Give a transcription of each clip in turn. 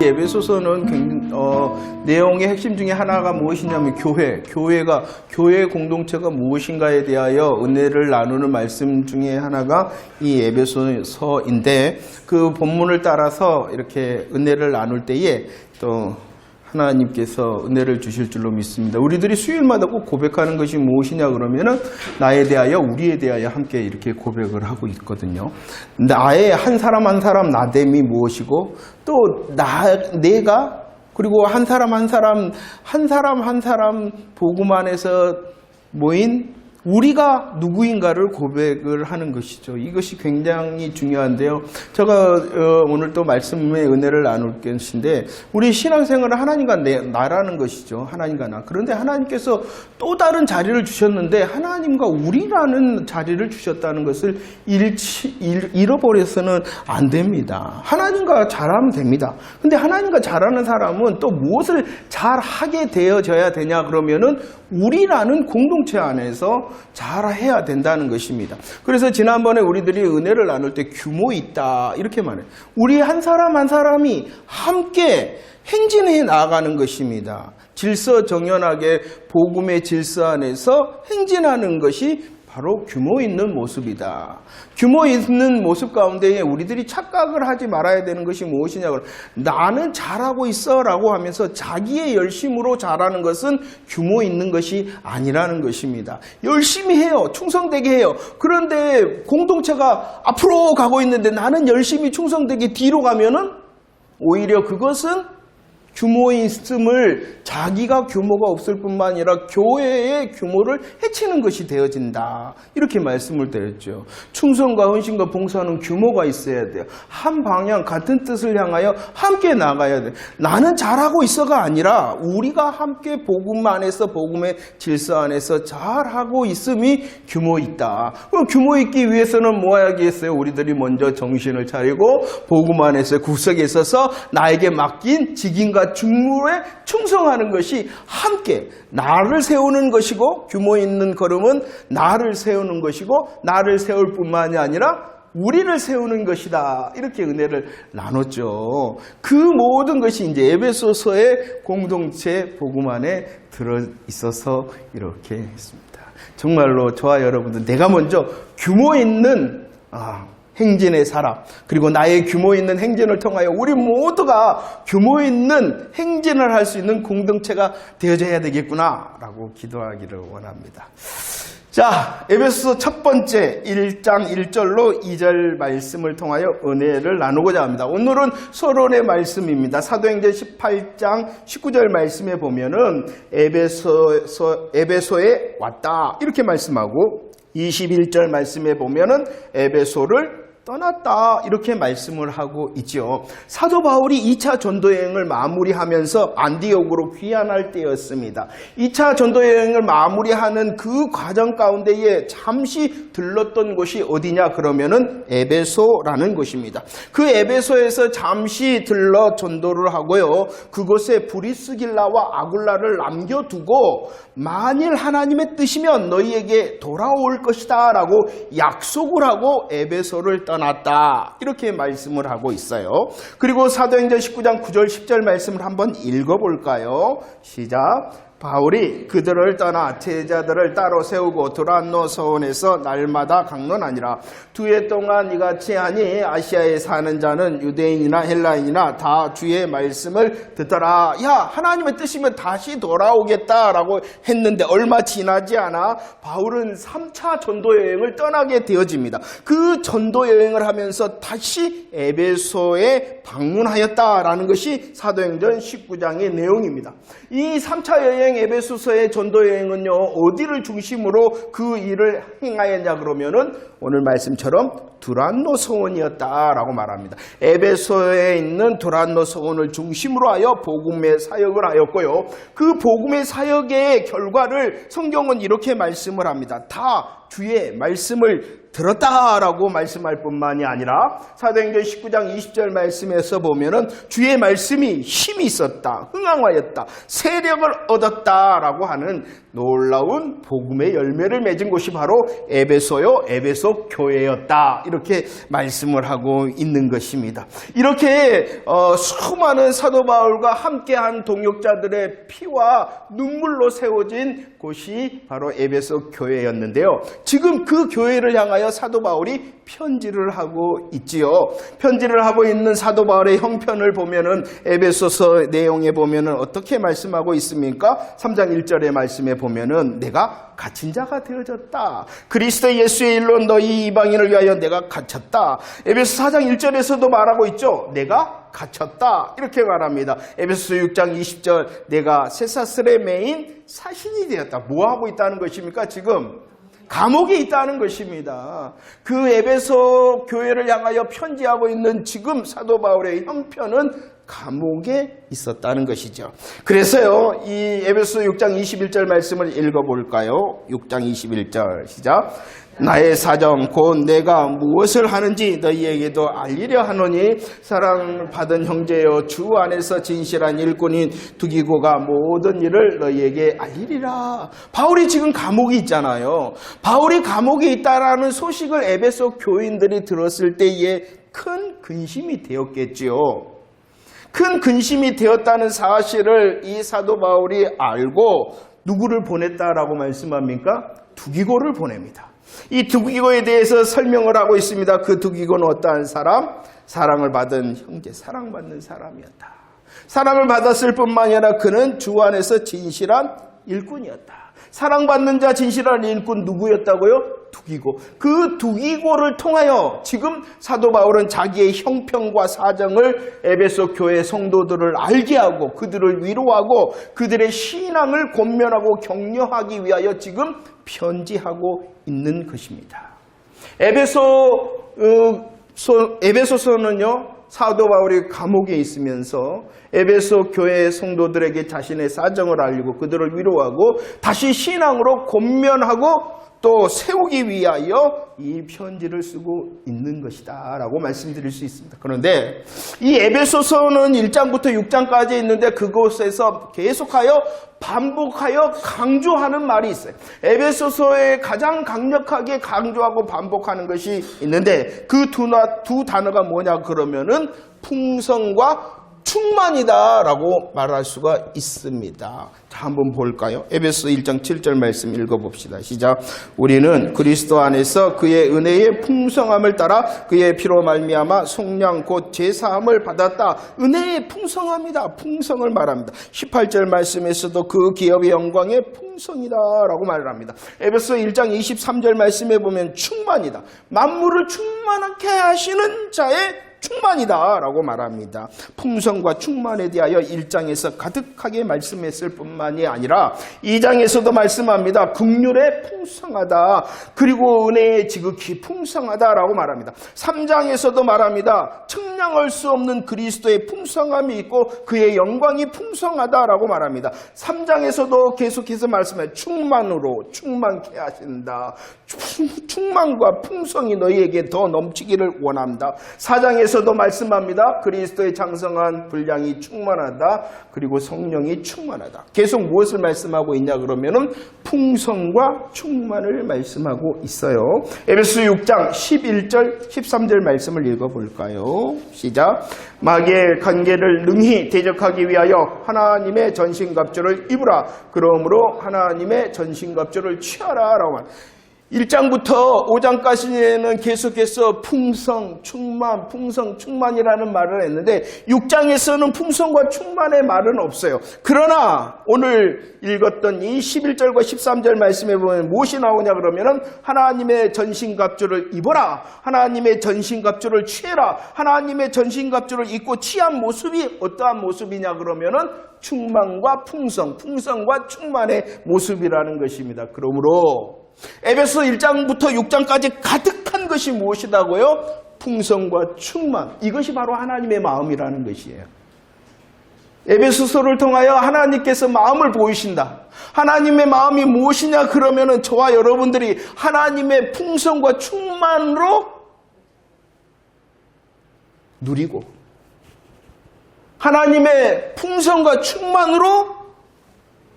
에베소서는 내용의 핵심 중에 하나가 무엇이냐면 교회 공동체가 무엇인가에 대하여 은혜를 나누는 말씀 중에 하나가 이 에베소서인데, 그 본문을 따라서 이렇게 은혜를 나눌 때에 또 하나님께서 은혜를 주실 줄로 믿습니다. 우리들이 수요일마다 꼭 고백하는 것이 무엇이냐 그러면은 나에 대하여, 우리에 대하여 함께 이렇게 고백을 하고 있거든요. 나의 한 사람 한 사람 나됨이 무엇이고, 또 내가, 그리고 한 사람 한 사람 복음 안에서 모인 우리가 누구인가를 고백을 하는 것이죠. 이것이 굉장히 중요한데요. 제가 오늘 또 말씀의 은혜를 나눌 것인데, 우리 신앙생활은 하나님과 나라는 것이죠. 하나님과 나. 그런데 하나님께서 또 다른 자리를 주셨는데, 하나님과 우리라는 자리를 주셨다는 것을 잃어버려서는 안 됩니다. 하나님과 잘하면 됩니다. 근데 하나님과 잘하는 사람은 또 무엇을 잘하게 되어져야 되냐 그러면은 우리라는 공동체 안에서 잘해야 된다는 것입니다. 그래서 지난번에 우리들이 은혜를 나눌 때 규모 있다 이렇게 말해요. 우리 한 사람 한 사람이 함께 행진해 나아가는 것입니다. 질서정연하게 복음의 질서 안에서 행진하는 것이 바로 규모 있는 모습이다. 규모 있는 모습 가운데에 우리들이 착각을 하지 말아야 되는 것이 무엇이냐고, 나는 잘하고 있어 라고 하면서 자기의 열심으로 잘하는 것은 규모 있는 것이 아니라는 것입니다. 열심히 해요. 충성되게 해요. 그런데 공동체가 앞으로 가고 있는데 나는 열심히 충성되게 뒤로 가면은 오히려 그것은 규모 있음을, 자기가 규모가 없을 뿐만 아니라 교회의 규모를 해치는 것이 되어진다. 이렇게 말씀을 드렸죠. 충성과 헌신과 봉사는 규모가 있어야 돼요. 한 방향, 같은 뜻을 향하여 함께 나가야 돼요. 나는 잘하고 있어가 아니라 우리가 함께 복음 안에서, 복음의 질서 안에서 잘하고 있음이 규모 있다. 그럼 규모 있기 위해서는 뭐 해야겠어요? 우리들이 먼저 정신을 차리고 복음 안에서 구석에 있어서 나에게 맡긴 직임과 중무에 충성하는 것이 함께 나를 세우는 것이고, 규모 있는 걸음은 나를 세우는 것이고, 나를 세울 뿐만이 아니라 우리를 세우는 것이다. 이렇게 은혜를 나눴죠. 그 모든 것이 이제 에베소서의 공동체 복음 안에 들어 있어서 이렇게 했습니다. 정말로 저와 여러분들, 내가 먼저 규모 있는 행진의 사람, 그리고 나의 규모 있는 행진을 통하여 우리 모두가 규모 있는 행진을 할 수 있는 공동체가 되어져야 되겠구나 라고 기도하기를 원합니다. 자, 에베소서 첫 번째 1장 1절로 2절 말씀을 통하여 은혜를 나누고자 합니다. 오늘은 서론의 말씀입니다. 사도행전 18장 19절 말씀에 보면은 에베소에 왔다 이렇게 말씀하고, 21절 말씀에 보면은 에베소를 떠났다 이렇게 말씀을 하고 있죠. 사도 바울이 2차 전도여행을 마무리하면서 안디옥으로 귀환할 때였습니다. 2차 전도여행을 마무리하는 그 과정 가운데에 잠시 들렀던 곳이 어디냐 그러면은 에베소라는 곳입니다. 그 에베소에서 잠시 들러 전도를 하고요, 그곳에 브리스길라와 아굴라를 남겨두고 만일 하나님의 뜻이면 너희에게 돌아올 것이다 라고 약속을 하고 에베소를 떠났다 이렇게 말씀을 하고 있어요. 그리고 사도행전 19장 9절 10절 말씀을 한번 읽어볼까요? 시작. 바울이 그들을 떠나 제자들을 따로 세우고 두란노 서원에서 날마다 강론하니라. 2해 동안 이같이 하니 아시아에 사는 자는 유대인이나 헬라인이나 다 주의 말씀을 듣더라. 야, 하나님의 뜻이면 다시 돌아오겠다라고 했는데 얼마 지나지 않아 바울은 3차 전도 여행을 떠나게 되어집니다. 그 전도 여행을 하면서 다시 에베소에 방문하였다라는 것이 사도행전 19장의 내용입니다. 이 3차 여행 에베소서의 전도여행은요, 어디를 중심으로 그 일을 행하였냐 그러면은 오늘 말씀처럼 두란노 서원이었다라고 말합니다. 에베소에 있는 두란노 서원을 중심으로 하여 복음의 사역을 하였고요, 그 복음의 사역의 결과를 성경은 이렇게 말씀을 합니다. 다 주의 말씀을 들었다라고 말씀할 뿐만이 아니라 사도행전 19장 20절 말씀에서 보면은 주의 말씀이 힘이 있었다, 흥황하였다, 세력을 얻었다라고 하는 놀라운 복음의 열매를 맺은 곳이 바로 에베소요, 에베소 교회였다, 이렇게 말씀을 하고 있는 것입니다. 이렇게 수많은 사도 바울과 함께한 동역자들의 피와 눈물로 세워진 곳이 바로 에베소 교회였는데요. 지금 그 교회를 향하여 사도 바울이 편지를 하고 있지요. 편지를 하고 있는 사도 바울의 형편을 보면은 에베소서 내용에 보면은 어떻게 말씀하고 있습니까? 3장 1절의 말씀에 보면은 내가 갇힌 자가 되어졌다. 그리스도 예수의 일로 너희 이방인을 위하여 내가 갇혔다. 에베소 4장 1절에서도 말하고 있죠. 내가 갇혔다, 이렇게 말합니다. 에베소 6장 20절 내가 쇠사슬에 매인 사신이 되었다. 뭐하고 있다는 것입니까? 지금 감옥에 있다는 것입니다. 그 에베소 교회를 향하여 편지하고 있는 지금 사도 바울의 형편은 감옥에 있었다는 것이죠. 그래서요, 이 에베소 6장 21절 말씀을 읽어볼까요? 6장 21절 시작. 나의 사정 곧 내가 무엇을 하는지 너희에게도 알리려 하노니 사랑받은 형제여 주 안에서 진실한 일꾼인 두기고가 모든 일을 너희에게 알리리라. 바울이 지금 감옥에 있잖아요. 바울이 감옥에 있다라는 소식을 에베소 교인들이 들었을 때에 큰 근심이 되었겠지요. 큰 근심이 되었다는 사실을 이 사도 바울이 알고 누구를 보냈다라고 말씀합니까? 두기고를 보냅니다. 이 두기고에 대해서 설명을 하고 있습니다. 그 두기고는 어떠한 사람? 사랑을 받은 형제, 사랑받는 사람이었다. 사랑을 받았을 뿐만 아니라 그는 주 안에서 진실한 일꾼이었다. 사랑받는 자, 진실한 일꾼 누구였다고요? 두기고. 그 두기고를 통하여 지금 사도 바울은 자기의 형편과 사정을 에베소 교회 성도들을 알게 하고 그들을 위로하고 그들의 신앙을 권면하고 격려하기 위하여 지금 편지하고 있는 것입니다. 에베소서는요, 사도 바울이 감옥에 있으면서 에베소 교회 성도들에게 자신의 사정을 알리고 그들을 위로하고 다시 신앙으로 권면하고 또 세우기 위하여 이 편지를 쓰고 있는 것이다 라고 말씀드릴 수 있습니다. 그런데 이 에베소서는 1장부터 6장까지 있는데 그곳에서 계속하여 반복하여 강조하는 말이 있어요. 에베소서에 가장 강력하게 강조하고 반복하는 것이 있는데 그 두 단어가 뭐냐 그러면은 풍성과 충만이다 라고 말할 수가 있습니다. 자, 한번 볼까요? 에베소 1장 7절 말씀 읽어봅시다. 시작. 우리는 그리스도 안에서 그의 은혜의 풍성함을 따라 그의 피로 말미암아 속량 곧 제사함을 받았다. 은혜의 풍성함이다. 풍성을 말합니다. 18절 말씀에서도 그 기업의 영광의 풍성이다 라고 말을 합니다. 에베소 1장 23절 말씀에 보면 충만이다. 만물을 충만하게 하시는 자의 충만이다 라고 말합니다. 풍성과 충만에 대하여 1장에서 가득하게 말씀했을 뿐만이 아니라 2장에서도 말씀합니다. 긍휼에 풍성하다. 그리고 은혜에 지극히 풍성하다라고 말합니다. 3장에서도 말합니다. 측량할 수 없는 그리스도의 풍성함이 있고 그의 영광이 풍성하다라고 말합니다. 3장에서도 계속해서 말씀해 충만으로 충만케 하신다. 충만과 풍성이 너희에게 더 넘치기를 원한다. 4장에서도 말씀합니다. 그리스도의 장성한 분량이 충만하다. 그리고 성령이 충만하다. 계속 무엇을 말씀하고 있냐 그러면은 풍성과 충만을 말씀하고 있어요. 에베소 6장 11절 13절 말씀을 읽어볼까요? 시작. 마귀의 관계를 능히 대적하기 위하여 하나님의 전신갑주를 입으라. 그러므로 하나님의 전신갑주를 취하라 라고 말합니다. 1장부터 5장까지는 계속해서 풍성, 충만, 풍성, 충만이라는 말을 했는데 6장에서는 풍성과 충만의 말은 없어요. 그러나 오늘 읽었던 이 11절과 13절 말씀에 보면 무엇이 나오냐 그러면은 하나님의 전신갑주를 입어라. 하나님의 전신갑주를 취해라. 하나님의 전신갑주를 입고 취한 모습이 어떠한 모습이냐 그러면은 충만과 풍성, 풍성과 충만의 모습이라는 것입니다. 그러므로 에베소 1장부터 6장까지 가득한 것이 무엇이다고요? 풍성과 충만. 이것이 바로 하나님의 마음이라는 것이에요. 에베소서를 통하여 하나님께서 마음을 보이신다. 하나님의 마음이 무엇이냐 그러면은 저와 여러분들이 하나님의 풍성과 충만으로 누리고 하나님의 풍성과 충만으로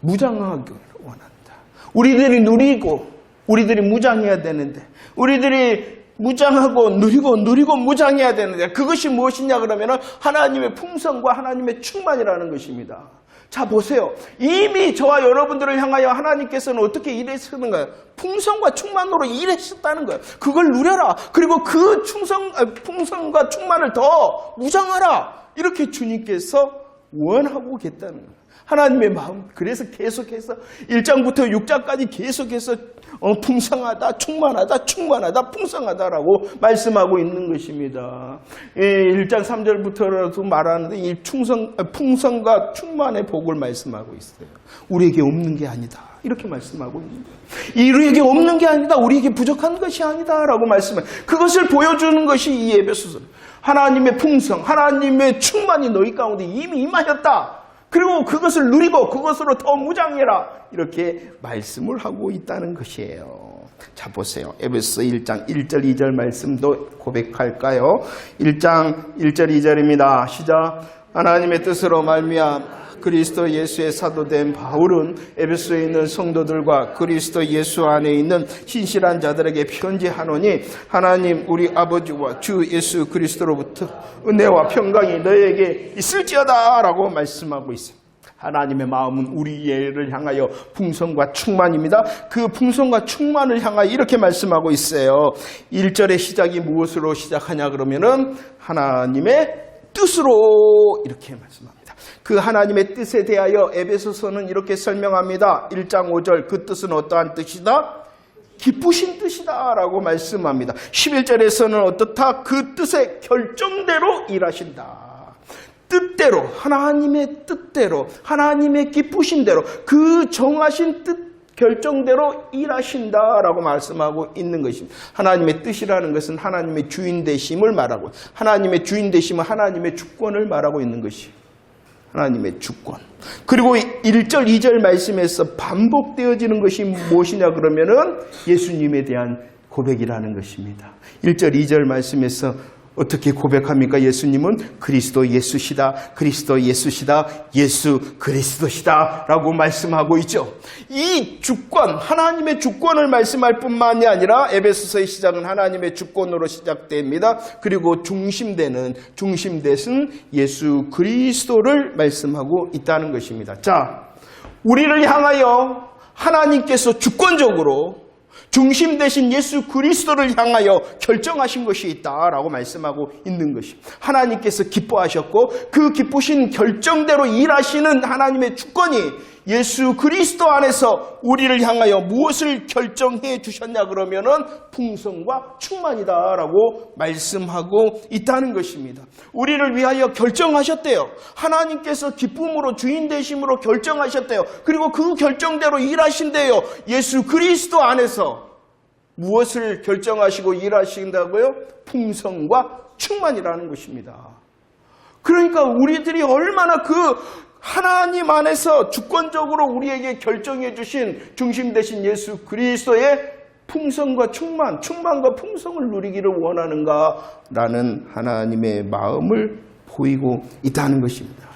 무장하기를 원한다. 우리들이 누리고 우리들이 무장해야 되는데 우리들이 무장하고 누리고 무장해야 되는데 그것이 무엇이냐 그러면 하나님의 풍성과 하나님의 충만이라는 것입니다. 자 보세요. 이미 저와 여러분들을 향하여 하나님께서는 어떻게 일하시는가요? 풍성과 충만으로 일하셨다는 거예요. 그걸 누려라. 그리고 그 풍성과 충만을 더 무장하라. 이렇게 주님께서 원하고 계시다는 거예요. 하나님의 마음. 그래서 계속해서 1장부터 6장까지 계속해서 풍성하다, 충만하다, 풍성하다라고 말씀하고 있는 것입니다. 1장 3절부터라도 말하는데 이 풍성과 충만의 복을 말씀하고 있어요. 우리에게 없는 게 아니다. 이렇게 말씀하고 있는 거예요. 우리에게 없는 게 아니다. 우리에게 부족한 것이 아니다라고 말씀해요. 그것을 보여주는 것이 이 에베소서. 하나님의 풍성, 하나님의 충만이 너희 가운데 이미 임하였다. 그리고 그것을 누리고 그것으로 더 무장해라. 이렇게 말씀을 하고 있다는 것이에요. 자 보세요. 에베소서 1장 1절 2절 말씀도 고백할까요? 1장 1절 2절입니다. 시작. 하나님의 뜻으로 말미암아 그리스도 예수의 사도된 바울은 에베소에 있는 성도들과 그리스도 예수 안에 있는 신실한 자들에게 편지하노니 하나님 우리 아버지와 주 예수 그리스도로부터 은혜와 평강이 너에게 있을지어다 라고 말씀하고 있어요. 하나님의 마음은 우리를 향하여 풍성과 충만입니다. 그 풍성과 충만을 향하여 이렇게 말씀하고 있어요. 1절의 시작이 무엇으로 시작하냐 그러면은 하나님의 뜻으로 이렇게 말씀합니다. 그 하나님의 뜻에 대하여 에베소서는 이렇게 설명합니다. 1장 5절 그 뜻은 어떠한 뜻이다? 기쁘신 뜻이다 라고 말씀합니다. 11절에서는 어떻다? 그 뜻의 결정대로 일하신다. 뜻대로 하나님의 뜻대로 하나님의 기쁘신 대로 그 정하신 뜻 결정대로 일하신다라고 말씀하고 있는 것입니다. 하나님의 뜻이라는 것은 하나님의 주인 되심을 말하고 하나님의 주인 되심은 하나님의 주권을 말하고 있는 것이에요. 하나님의 주권. 그리고 1절, 2절 말씀에서 반복되어지는 것이 무엇이냐 그러면은 예수님에 대한 고백이라는 것입니다. 1절, 2절 말씀에서 어떻게 고백합니까? 예수님은 그리스도 예수시다, 그리스도 예수시다, 예수 그리스도시다 라고 말씀하고 있죠. 이 주권, 하나님의 주권을 말씀할 뿐만이 아니라 에베소서의 시작은 하나님의 주권으로 시작됩니다. 그리고 중심되는 예수 그리스도를 말씀하고 있다는 것입니다. 자, 우리를 향하여 하나님께서 주권적으로 중심 되신 예수 그리스도를 향하여 결정하신 것이 있다라고 말씀하고 있는 것입니다. 하나님께서 기뻐하셨고 그 기쁘신 결정대로 일하시는 하나님의 주권이 예수 그리스도 안에서 우리를 향하여 무엇을 결정해 주셨냐 그러면은 풍성과 충만이다라고 말씀하고 있다는 것입니다. 우리를 위하여 결정하셨대요. 하나님께서 기쁨으로 주인 되심으로 결정하셨대요. 그리고 그 결정대로 일하신대요. 예수 그리스도 안에서 무엇을 결정하시고 일하신다고요? 풍성과 충만이라는 것입니다. 그러니까 우리들이 얼마나 그 하나님 안에서 주권적으로 우리에게 결정해 주신 중심 되신 예수 그리스도의 풍성과 충만과 풍성을 누리기를 원하는가라는 하나님의 마음을 보이고 있다는 것입니다.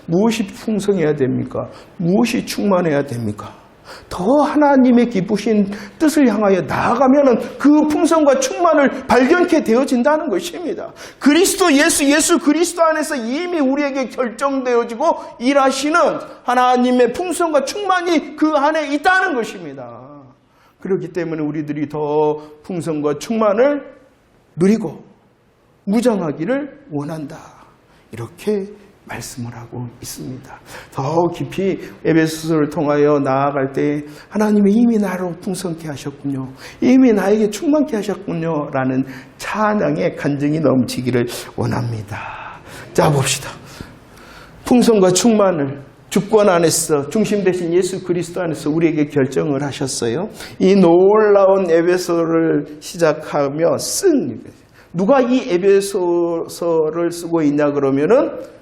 무엇이 풍성해야 됩니까? 무엇이 충만해야 됩니까? 더 하나님의 기쁘신 뜻을 향하여 나아가면 그 풍성과 충만을 발견케 되어진다는 것입니다. 그리스도 예수 그리스도 안에서 이미 우리에게 결정되어지고 일하시는 하나님의 풍성과 충만이 그 안에 있다는 것입니다. 그렇기 때문에 우리들이 더 풍성과 충만을 누리고 무장하기를 원한다. 이렇게 말씀을 하고 있습니다. 더 깊이 에베소서를 통하여 나아갈 때 하나님이 이미 나로 풍성케 하셨군요. 이미 나에게 충만케 하셨군요. 라는 찬양의 간증이 넘치기를 원합니다. 자 봅시다. 풍성과 충만을 주권 안에서 중심 되신 예수 그리스도 안에서 우리에게 결정을 하셨어요. 이 놀라운 에베소를 시작하며 쓴 누가 이 에베소서를 쓰고 있냐 그러면은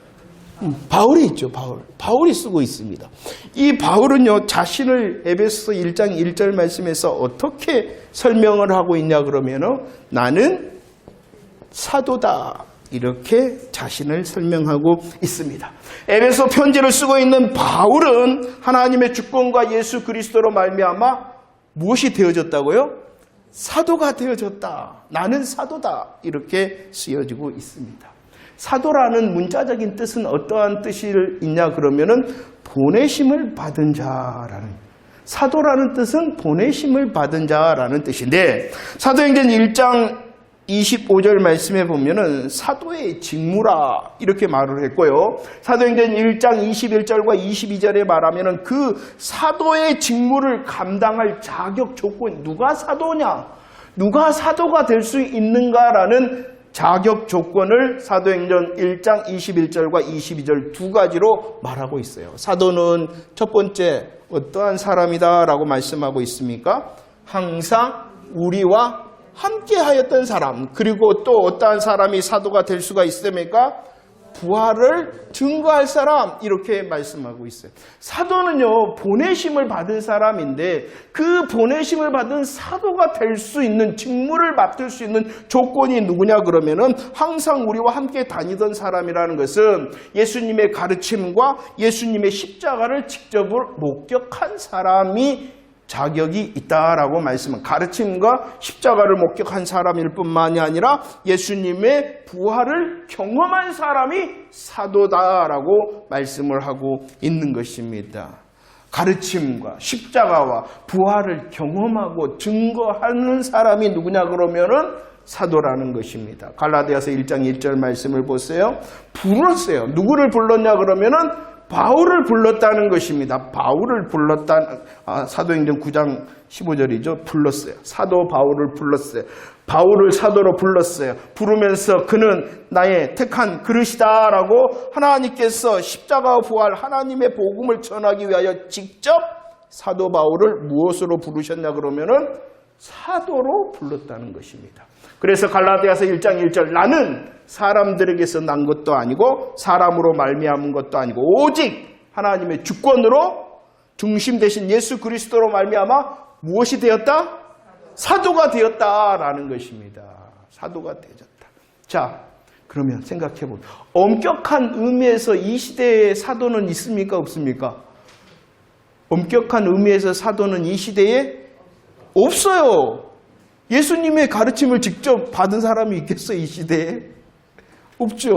바울이 있죠, 바울이 쓰고 있습니다. 이 바울은요, 자신을 에베소서 1장 1절 말씀에서 어떻게 설명을 하고 있냐 그러면은 나는 사도다. 이렇게 자신을 설명하고 있습니다. 에베소 편지를 쓰고 있는 바울은 하나님의 주권과 예수 그리스도로 말미암아 무엇이 되어졌다고요? 사도가 되어졌다. 나는 사도다. 이렇게 쓰여지고 있습니다. 사도라는 문자적인 뜻은 어떠한 뜻이 있냐 그러면은 보내심을 받은 자라는, 사도라는 뜻은 보내심을 받은 자라는 뜻인데, 사도행전 1장 25절 말씀에 보면은 사도의 직무라 이렇게 말을 했고요. 사도행전 1장 21절과 22절에 말하면은 그 사도의 직무를 감당할 자격 조건, 누가 사도냐, 누가 사도가 될 수 있는가라는 자격 조건을 사도행전 1장 21절과 22절 두 가지로 말하고 있어요. 사도는 첫 번째 어떠한 사람이다라고 말씀하고 있습니까? 항상 우리와 함께 하였던 사람. 그리고 또 어떠한 사람이 사도가 될 수가 있습니까? 부활을 증거할 사람. 이렇게 말씀하고 있어요. 사도는요, 보내심을 받은 사람인데 그 보내심을 받은 사도가 될 수 있는, 직무를 맡을 수 있는 조건이 누구냐 그러면은 항상 우리와 함께 다니던 사람이라는 것은 예수님의 가르침과 예수님의 십자가를 직접 목격한 사람이 자격이 있다라고 말씀은, 가르침과 십자가를 목격한 사람일 뿐만이 아니라 예수님의 부활을 경험한 사람이 사도다라고 말씀을 하고 있는 것입니다. 가르침과 십자가와 부활을 경험하고 증거하는 사람이 누구냐 그러면은 사도라는 것입니다. 갈라디아서 1장 1절 말씀을 보세요. 불렀어요. 누구를 불렀냐 그러면은 바울을 불렀다는 것입니다. 바울을 불렀다. 사도행전 9장 15절이죠. 불렀어요. 사도 바울을 불렀어요. 바울을 사도로 불렀어요. 부르면서 그는 나의 택한 그릇이다라고 하나님께서 십자가와 부활 하나님의 복음을 전하기 위하여 직접 사도 바울을 무엇으로 부르셨냐 그러면은 사도로 불렀다는 것입니다. 그래서 갈라디아서 1장 1절 나는 사람들에게서 난 것도 아니고 사람으로 말미암은 것도 아니고 오직 하나님의 주권으로 중심 되신 예수 그리스도로 말미암아 무엇이 되었다? 사도가 되었다라는 것입니다. 사도가 되었다. 자, 그러면 생각해 보세요. 엄격한 의미에서 이 시대에 사도는 있습니까? 없습니까? 엄격한 의미에서 사도는 이 시대에 없어요. 예수님의 가르침을 직접 받은 사람이 있겠어요, 이 시대에? 없죠.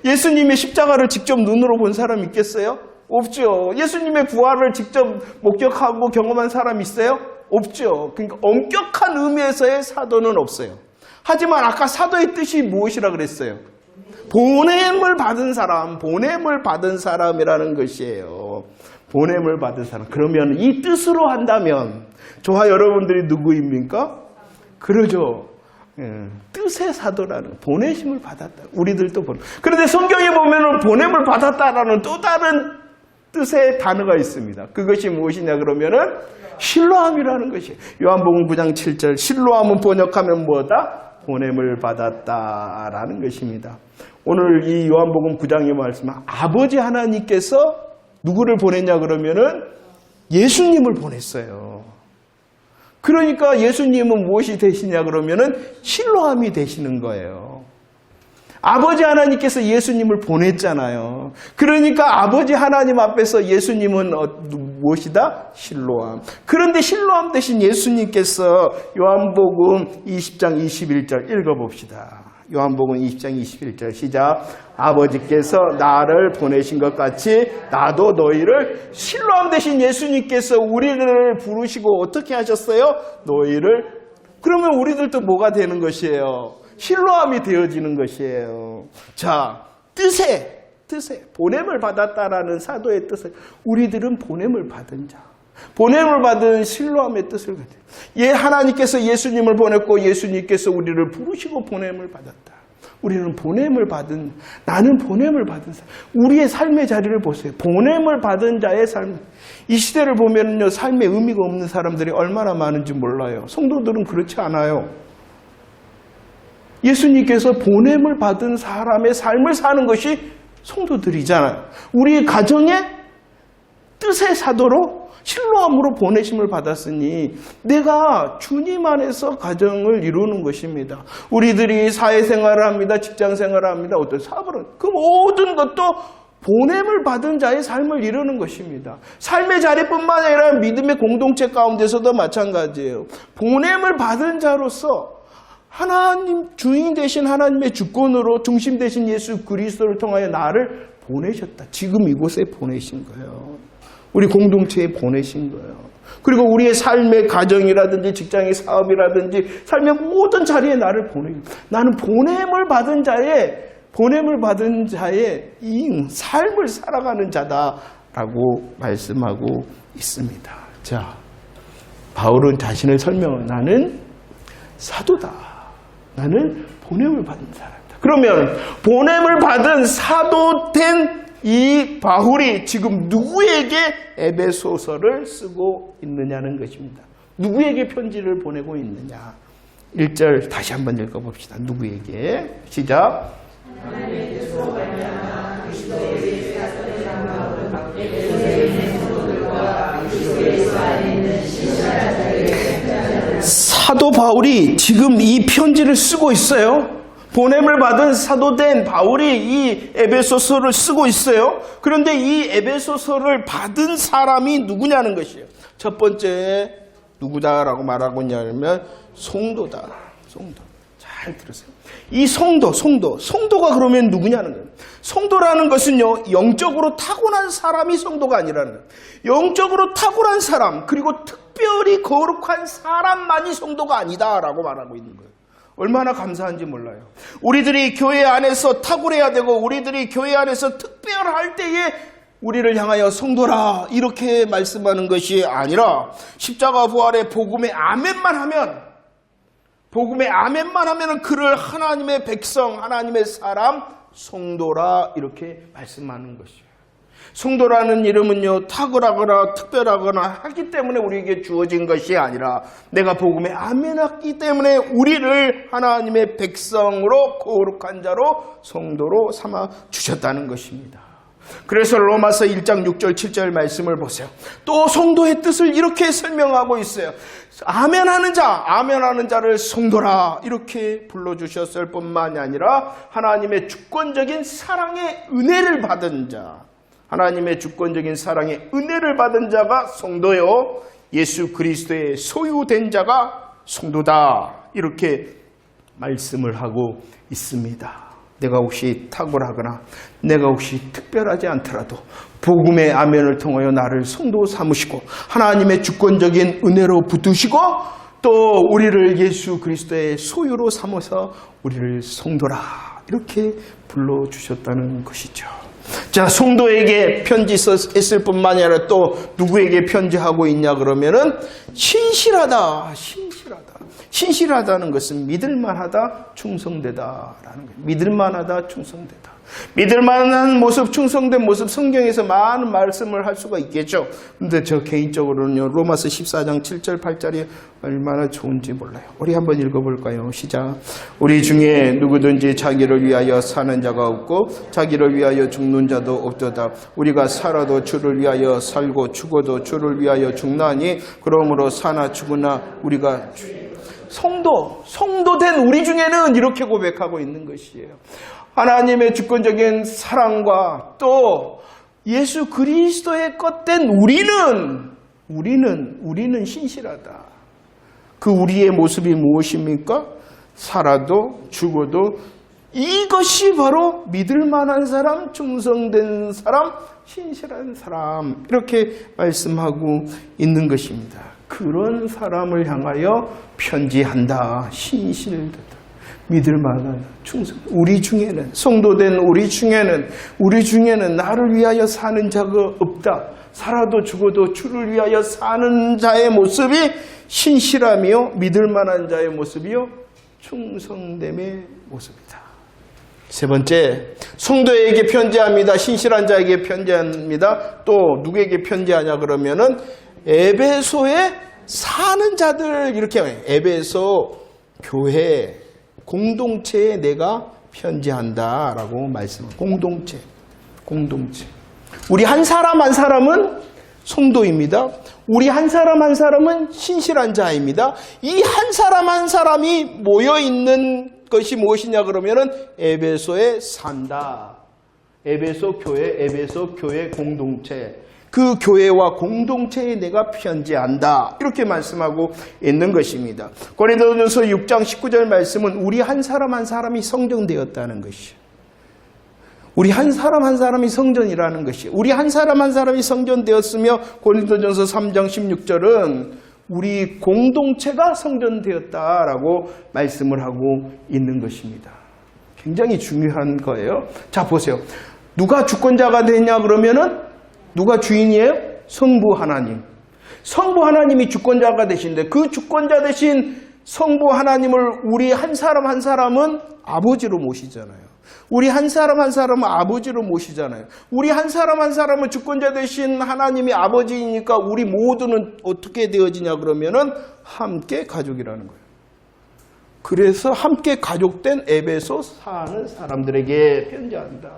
예수님의 십자가를 직접 눈으로 본 사람이 있겠어요? 없죠. 예수님의 부활을 직접 목격하고 경험한 사람이 있어요? 없죠. 그러니까 엄격한 의미에서의 사도는 없어요. 하지만 아까 사도의 뜻이 무엇이라 그랬어요? 보냄을 받은 사람, 보냄을 받은 사람이라는 것이에요. 보냄을 받은 사람. 그러면 이 뜻으로 한다면 저와 여러분들이 누구입니까? 그러죠. 뜻의 사도라는, 보내심을 받았다. 우리들도 보내. 그런데 성경에 보면은 보냄을 받았다라는 또 다른 뜻의 단어가 있습니다. 그것이 무엇이냐 그러면은 실로함이라는 것이에요. 요한복음 9장 7절 실로함은 번역하면 뭐다? 보냄을 받았다라는 것입니다. 오늘 이 요한복음 9장의 말씀은 아버지 하나님께서 누구를 보냈냐 그러면은 예수님을 보냈어요. 그러니까 예수님은 무엇이 되시냐 그러면은 실로함이 되시는 거예요. 아버지 하나님께서 예수님을 보냈잖아요. 그러니까 아버지 하나님 앞에서 예수님은 무엇이다? 실로함. 그런데 실로함 대신 예수님께서 요한복음 20장 21절 읽어봅시다. 요한복음 20장 21절 시작. 아버지께서 나를 보내신 것 같이 나도 너희를, 실로함 대신 예수님께서 우리를 부르시고 어떻게 하셨어요? 너희를. 그러면 우리들도 뭐가 되는 것이에요? 실로함이 되어지는 것이에요. 자, 뜻에 보냄을 받았다라는 사도의 뜻을, 우리들은 보냄을 받은 자, 보냄을 받은 실로함의 뜻을 가져요. 하나님께서 예수님을 보냈고 예수님께서 우리를 부르시고 보냄을 받았다. 우리는 보냄을 받은, 나는 보냄을 받은 사람. 우리의 삶의 자리를 보세요. 보냄을 받은 자의 삶. 이 시대를 보면요, 삶에 의미가 없는 사람들이 얼마나 많은지 몰라요. 성도들은 그렇지 않아요. 예수님께서 보냄을 받은 사람의 삶을 사는 것이 성도들이잖아요. 우리 가정의 뜻의 사도로 실로암으로 보내심을 받았으니 내가 주님 안에서 가정을 이루는 것입니다. 우리들이 사회생활을 합니다. 직장생활을 합니다. 어떤 사업을 합니다. 그 모든 것도 보냄을 받은 자의 삶을 이루는 것입니다. 삶의 자리뿐만 아니라 믿음의 공동체 가운데서도 마찬가지예요. 보냄을 받은 자로서 하나님 주인 되신 하나님의 주권으로 중심 되신 예수 그리스도를 통하여 나를 보내셨다. 지금 이곳에 보내신 거예요. 우리 공동체에 보내신 거예요. 그리고 우리의 삶의 가정이라든지 직장의 사업이라든지 삶의 모든 자리에 나를 보내요. 나는 보냄을 받은 자의 이 삶을 살아가는 자다라고 말씀하고 있습니다. 자, 바울은 자신을 설명해 나는 사도다. 나는 보냄을 받은 사람이다. 그러면 보냄을 받은 사도된 이 바울이 지금 누구에게 에베소서를 쓰고 있느냐는 것입니다. 누구에게 편지를 보내고 있느냐. 1절 다시 한번 읽어봅시다. 누구에게? 시작. 사도 바울이 지금 이 편지를 쓰고 있어요. 보냄을 받은 사도된 바울이 이 에베소서를 쓰고 있어요. 그런데 이 에베소서를 받은 사람이 누구냐는 것이에요. 첫 번째 누구다라고 말하고 있냐면 성도다. 성도. 잘 들으세요. 이 성도가 그러면 누구냐는 거예요. 성도라는 것은요, 영적으로 타고난 사람이 성도가 아니라는 거예요. 영적으로 타고난 사람, 그리고 특별히 거룩한 사람만이 성도가 아니다라고 말하고 있는 거예요. 얼마나 감사한지 몰라요. 우리들이 교회 안에서 탁월해야 되고 우리들이 교회 안에서 특별할 때에 우리를 향하여 성도라 이렇게 말씀하는 것이 아니라 십자가 부활의 복음의 아멘만 하면 그를 하나님의 백성, 하나님의 사람, 성도라 이렇게 말씀하는 것이에요. 성도라는 이름은요, 탁월하거나 특별하거나 하기 때문에 우리에게 주어진 것이 아니라 내가 복음에 아멘했기 때문에 우리를 하나님의 백성으로 거룩한 자로 성도로 삼아 주셨다는 것입니다. 그래서 로마서 1장 6절 7절 말씀을 보세요. 또 성도의 뜻을 이렇게 설명하고 있어요. 아멘하는 자를 성도라 이렇게 불러주셨을 뿐만이 아니라 하나님의 주권적인 사랑의 은혜를 받은 자, 하나님의 주권적인 사랑의 은혜를 받은 자가 성도요, 예수 그리스도의 소유된 자가 성도다 이렇게 말씀을 하고 있습니다. 내가 혹시 탁월하거나 내가 혹시 특별하지 않더라도 복음의 아멘을 통하여 나를 성도 삼으시고 하나님의 주권적인 은혜로 붙드시고 또 우리를 예수 그리스도의 소유로 삼아서 우리를 성도라 이렇게 불러주셨다는 것이죠. 자, 성도에게 편지 썼을 뿐만 아니라 또 누구에게 편지하고 있냐 그러면은 신실하다는 것은 믿을만하다, 충성되다라는 거예요. 믿을만하다, 충성되다. 믿을만한 모습, 충성된 모습, 성경에서 많은 말씀을 할 수가 있겠죠. 근데 저 개인적으로는요, 로마서 14장 7절 8절이 얼마나 좋은지 몰라요. 우리 한번 읽어볼까요? 시작. 우리 중에 누구든지 자기를 위하여 사는 자가 없고 자기를 위하여 죽는 자도 없도다. 우리가 살아도 주를 위하여 살고 죽어도 주를 위하여 죽나니 그러므로 사나 죽으나 우리가 성도된 우리 중에는 이렇게 고백하고 있는 것이에요. 하나님의 주권적인 사랑과 또 예수 그리스도의 것된 우리는 신실하다. 그 우리의 모습이 무엇입니까? 살아도 죽어도 이것이 바로 믿을 만한 사람, 충성된 사람, 신실한 사람 이렇게 말씀하고 있는 것입니다. 그런 사람을 향하여 편지한다. 신실하다. 믿을 만한 충성. 우리 중에는 성도된 우리 중에는 나를 위하여 사는 자가 없다. 살아도 죽어도 주를 위하여 사는 자의 모습이 신실하며 믿을 만한 자의 모습이요 충성됨의 모습이다. 세 번째, 성도에게 편지합니다. 신실한 자에게 편지합니다. 또 누구에게 편지하냐 그러면은 에베소에 사는 자들 이렇게 에베소 교회 공동체에 내가 편지한다라고 말씀합니다. 공동체. 공동체. 우리 한 사람 한 사람은 성도입니다. 우리 한 사람 한 사람은 신실한 자입니다. 이 한 사람 한 사람이 모여있는 것이 무엇이냐 그러면은 에베소에 산다. 에베소 교회 공동체. 그 교회와 공동체에 내가 편지한다. 이렇게 말씀하고 있는 것입니다. 고린도전서 6장 19절 말씀은 우리 한 사람 한 사람이 성전되었다는 것이에요. 우리 한 사람 한 사람이 성전이라는 것이 우리 한 사람 한 사람이 성전되었으며 고린도전서 3장 16절은 우리 공동체가 성전되었다라고 말씀을 하고 있는 것입니다. 굉장히 중요한 거예요. 자, 보세요. 누가 주권자가 되냐 그러면은 누가 주인이에요? 성부 하나님. 성부 하나님이 주권자가 되신데 그 주권자 되신 성부 하나님을 우리 한 사람 한 사람은 아버지로 모시잖아요. 우리 한 사람 한 사람은 아버지로 모시잖아요. 우리 한 사람 한 사람은 주권자 되신 하나님이 아버지이니까 우리 모두는 어떻게 되어지냐 그러면은 함께 가족이라는 거예요. 그래서 함께 가족된 에베소 사는 사람들에게 편지한다.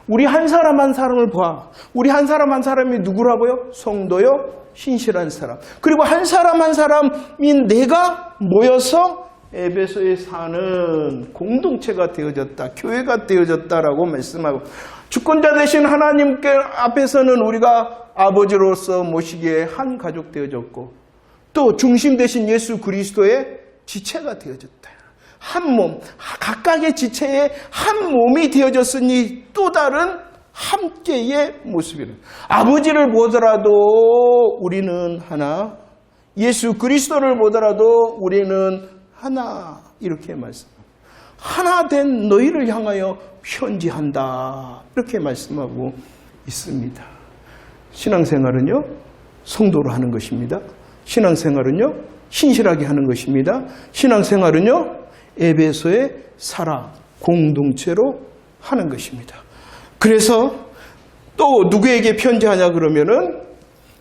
우리 한 사람 한 사람을 봐. 우리 한 사람 한 사람이 누구라고요? 성도요? 신실한 사람. 그리고 한 사람 한 사람인 내가 모여서 에베소에 사는 공동체가 되어졌다. 교회가 되어졌다라고 말씀하고 주권자 되신 하나님께 앞에서는 우리가 아버지로서 모시기에 한 가족 되어졌고 또 중심 되신 예수 그리스도의 지체가 되어졌다. 한 몸, 각각의 지체의 한 몸이 되어졌으니 또 다른 함께의 모습이다. 아버지를 보더라도 우리는 하나, 예수 그리스도를 보더라도 우리는 하나, 이렇게 말씀합니다. 하나 된 너희를 향하여 편지한다. 이렇게 말씀하고 있습니다. 신앙생활은요, 성도로 하는 것입니다. 신앙생활은요, 신실하게 하는 것입니다. 신앙생활은요, 에베소의 사랑, 공동체로 하는 것입니다. 그래서 또 누구에게 편지하냐 그러면은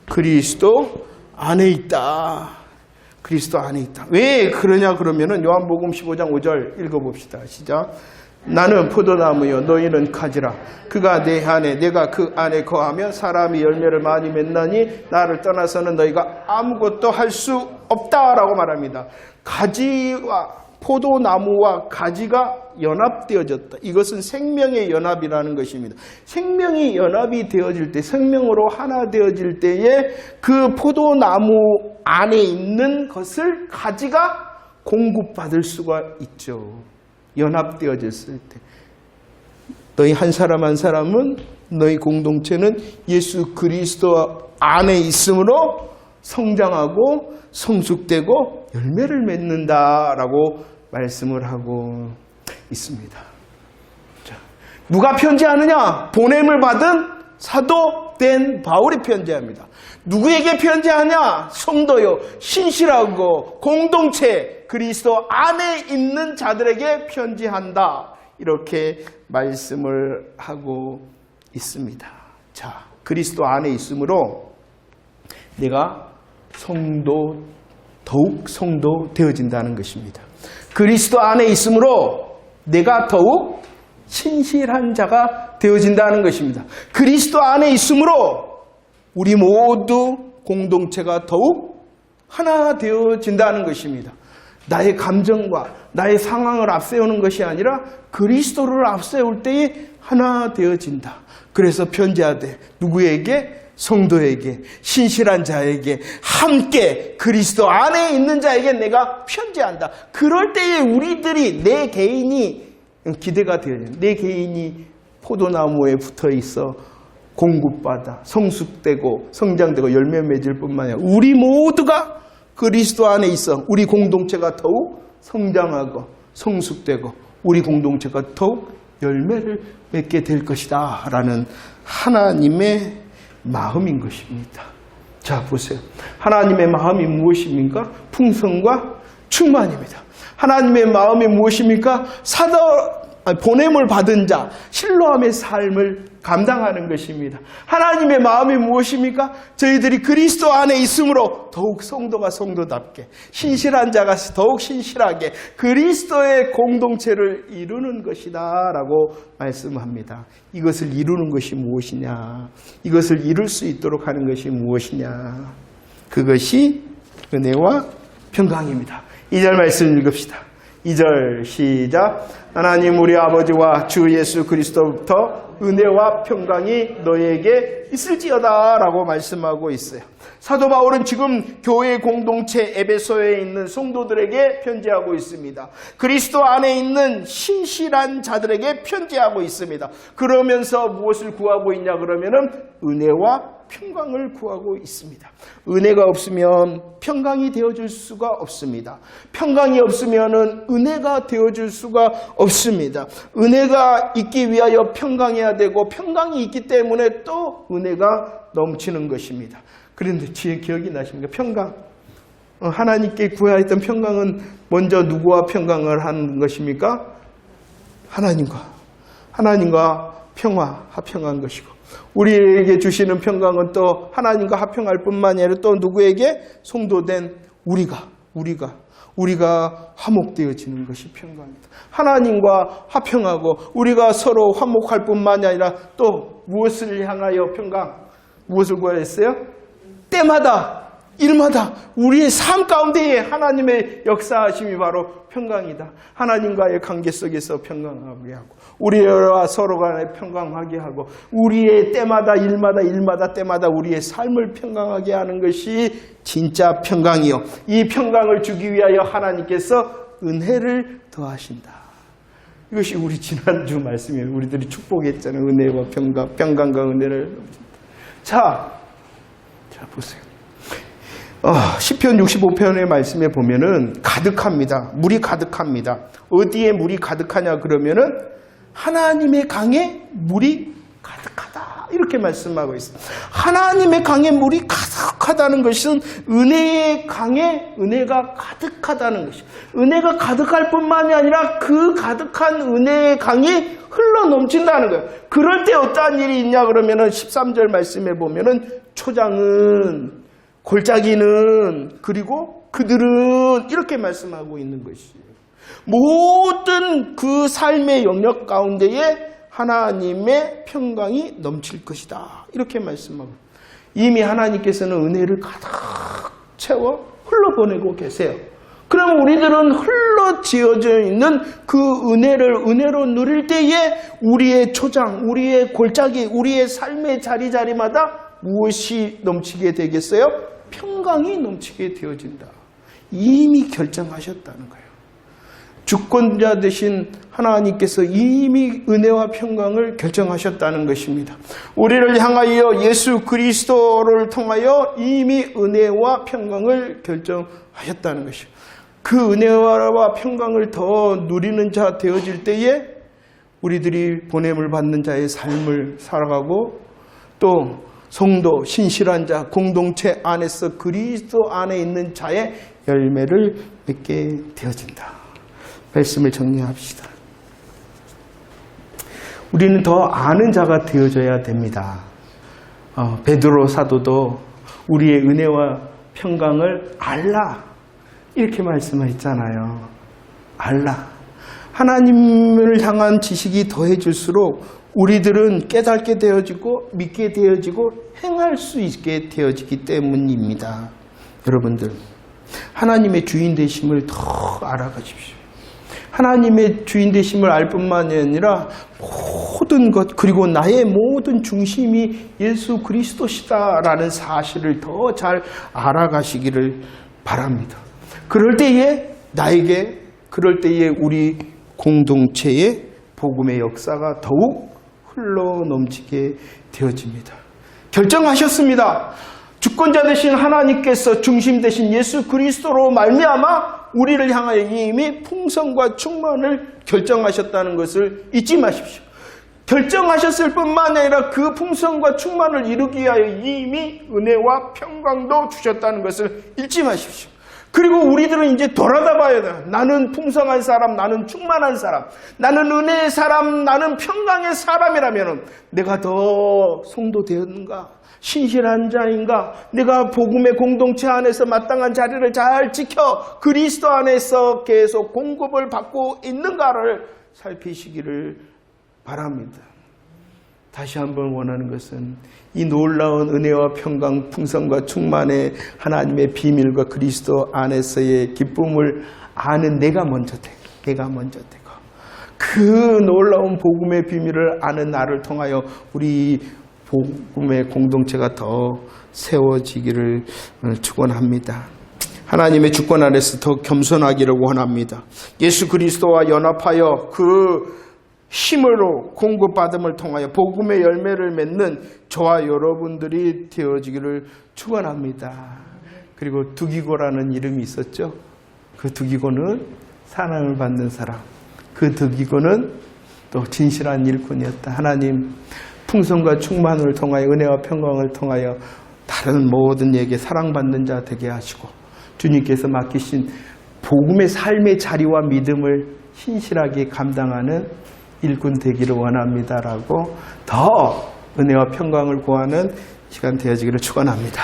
그리스도 안에 있다. 그리스도 안에 있다. 왜 그러냐 그러면은 요한복음 15장 5절 읽어봅시다. 시작. 나는 포도나무요 너희는 가지라. 그가 내 안에 내가 그 안에 거하며 사람이 열매를 많이 맺나니 나를 떠나서는 너희가 아무것도 할 수 없다라고 말합니다. 가지와 포도나무와 가지가 연합되어졌다. 이것은 생명의 연합이라는 것입니다. 생명이 연합이 되어질 때, 생명으로 하나 되어질 때에 그 포도나무 안에 있는 것을 가지가 공급받을 수가 있죠. 연합되어졌을 때. 너희 한 사람 한 사람은 너희 공동체는 예수 그리스도 안에 있으므로 성장하고 성숙되고 열매를 맺는다라고 말씀을 하고 있습니다. 자, 누가 편지하느냐? 보냄을 받은 사도된 바울이 편지합니다. 누구에게 편지하냐? 성도요, 신실하고 공동체, 그리스도 안에 있는 자들에게 편지한다. 이렇게 말씀을 하고 있습니다. 자, 그리스도 안에 있으므로 내가 더욱 성도 되어진다는 것입니다. 그리스도 안에 있으므로 내가 더욱 신실한 자가 되어진다는 것입니다. 그리스도 안에 있으므로 우리 모두 공동체가 더욱 하나 되어진다는 것입니다. 나의 감정과 나의 상황을 앞세우는 것이 아니라 그리스도를 앞세울 때에 하나 되어진다. 그래서 편지하되 누구에게? 성도에게, 신실한 자에게, 함께 그리스도 안에 있는 자에게 내가 편지한다. 그럴 때에 우리들이, 내 개인이 기대가 되어야 돼요. 내 개인이 포도나무에 붙어 있어 공급받아 성숙되고 성장되고 열매 맺을 뿐만 아니라 우리 모두가 그리스도 안에 있어 우리 공동체가 더욱 성장하고 성숙되고 우리 공동체가 더욱 열매를 맺게 될 것이다 라는 하나님의 마음인 것입니다. 자, 보세요. 하나님의 마음이 무엇입니까? 풍성과 충만입니다. 하나님의 마음이 무엇입니까? 보냄을 받은 자, 실로암의 삶을 감당하는 것입니다. 하나님의 마음이 무엇입니까? 저희들이 그리스도 안에 있으므로 더욱 성도가 성도답게, 신실한 자가 더욱 신실하게 그리스도의 공동체를 이루는 것이다 라고 말씀합니다. 이것을 이루는 것이 무엇이냐? 이것을 이룰 수 있도록 하는 것이 무엇이냐? 그것이 은혜와 평강입니다. 2절 말씀 읽읍시다. 2절 시작. 하나님 우리 아버지와 주 예수 그리스도부터 은혜와 평강이 너에게 있을지어다 라고 말씀하고 있어요. 사도 바울은 지금 교회 공동체 에베소에 있는 성도들에게 편지하고 있습니다. 그리스도 안에 있는 신실한 자들에게 편지하고 있습니다. 그러면서 무엇을 구하고 있냐 그러면은 은혜와 평강을 구하고 있습니다. 은혜가 없으면 평강이 되어줄 수가 없습니다. 평강이 없으면 은혜가 되어줄 수가 없습니다. 은혜가 있기 위하여 평강해야 되고 평강이 있기 때문에 또 은혜가 넘치는 것입니다. 그런데 기억이 나십니까? 평강. 하나님께 구해야 했던 평강은 먼저 누구와 평강을 하는 것입니까? 하나님과 합평한 것이고 우리에게 주시는 평강은 또 하나님과 합평할 뿐만이 아니라 또 누구에게? 성도된 우리가 화목되어지는 것이 평강이다. 하나님과 합평하고 우리가 서로 화목할 뿐만이 아니라 또 무엇을 향하여 평강? 무엇을 구하였어요? 때마다 일마다 우리의 삶 가운데에 하나님의 역사하심이 바로 평강이다. 하나님과의 관계 속에서 평강하게 하고 우리와 서로 간에 평강하게 하고 우리의 때마다 일마다 때마다 우리의 삶을 평강하게 하는 것이 진짜 평강이요. 이 평강을 주기 위하여 하나님께서 은혜를 더하신다. 이것이 우리 지난주 말씀이에요. 우리들이 축복했잖아요. 은혜와 평강과 은혜를. 자 보세요. 시편 65편의 말씀에 보면은 가득합니다. 물이 가득합니다. 어디에 물이 가득하냐 그러면은 하나님의 강에 물이 가득하다. 이렇게 말씀하고 있습니다. 하나님의 강에 물이 가득하다는 것은 은혜의 강에 은혜가 가득하다는 것이죠. 은혜가 가득할 뿐만이 아니라 그 가득한 은혜의 강이 흘러 넘친다는 거예요. 그럴 때 어떠한 일이 있냐 그러면은 13절 말씀에 보면은 초장은 골짜기는 그리고 그들은 이렇게 말씀하고 있는 것이에요. 모든 그 삶의 영역 가운데에 하나님의 평강이 넘칠 것이다. 이렇게 말씀하고 이미 하나님께서는 은혜를 가득 채워 흘러보내고 계세요. 그럼 우리들은 흘러지어져 있는 그 은혜로 누릴 때에 우리의 초장, 우리의 골짜기, 우리의 삶의 자리마다 무엇이 넘치게 되겠어요? 평강이 넘치게 되어진다. 이미 결정하셨다는 거예요. 주권자 되신 하나님께서 이미 은혜와 평강을 결정하셨다는 것입니다. 우리를 향하여 예수 그리스도를 통하여 이미 은혜와 평강을 결정하셨다는 것이죠. 그 은혜와 평강을 더 누리는 자 되어질 때에 우리들이 보냄을 받는 자의 삶을 살아가고 또 성도, 신실한 자, 공동체 안에서 그리스도 안에 있는 자의 열매를 맺게 되어진다. 말씀을 정리합시다. 우리는 더 아는 자가 되어져야 됩니다. 베드로 사도도 우리의 은혜와 평강을 알라 이렇게 말씀했잖아요. 알라. 하나님을 향한 지식이 더해질수록 우리들은 깨닫게 되어지고 믿게 되어지고 행할 수 있게 되어지기 때문입니다. 여러분들 하나님의 주인 되심을 더 알아가십시오. 하나님의 주인 되심을 알 뿐만이 아니라 모든 것 그리고 나의 모든 중심이 예수 그리스도시다라는 사실을 더 잘 알아가시기를 바랍니다. 그럴 때에 우리 공동체의 복음의 역사가 더욱 흘러 넘치게 되어집니다. 결정하셨습니다. 주권자 되신 하나님께서 중심 되신 예수 그리스도로 말미암아 우리를 향하여 이미 풍성과 충만을 결정하셨다는 것을 잊지 마십시오. 결정하셨을 뿐만 아니라 그 풍성과 충만을 이루기 위하여 이미 은혜와 평강도 주셨다는 것을 잊지 마십시오. 그리고 우리들은 이제 돌아다 봐야 돼. 나는 풍성한 사람, 나는 충만한 사람, 나는 은혜의 사람, 나는 평강의 사람이라면 내가 더 성도되었는가? 신실한 자인가? 내가 복음의 공동체 안에서 마땅한 자리를 잘 지켜 그리스도 안에서 계속 공급을 받고 있는가를 살피시기를 바랍니다. 다시 한번 원하는 것은 이 놀라운 은혜와 평강, 풍성과 충만의 하나님의 비밀과 그리스도 안에서의 기쁨을 아는 내가 먼저 되고 그 놀라운 복음의 비밀을 아는 나를 통하여 우리 복음의 공동체가 더 세워지기를 축원합니다. 하나님의 주권 아래서 더 겸손하기를 원합니다. 예수 그리스도와 연합하여 그 힘으로 공급받음을 통하여 복음의 열매를 맺는 저와 여러분들이 되어지기를 축원합니다. 그리고 두기고라는 이름이 있었죠. 그 두기고는 사랑을 받는 사람, 그 두기고는 또 진실한 일꾼이었다. 하나님 풍성과 충만을 통하여 은혜와 평강을 통하여 다른 모든 이에게 사랑받는 자 되게 하시고 주님께서 맡기신 복음의 삶의 자리와 믿음을 신실하게 감당하는 일꾼 되기를 원합니다라고 더 은혜와 평강을 구하는 시간 되어지기를 축원합니다.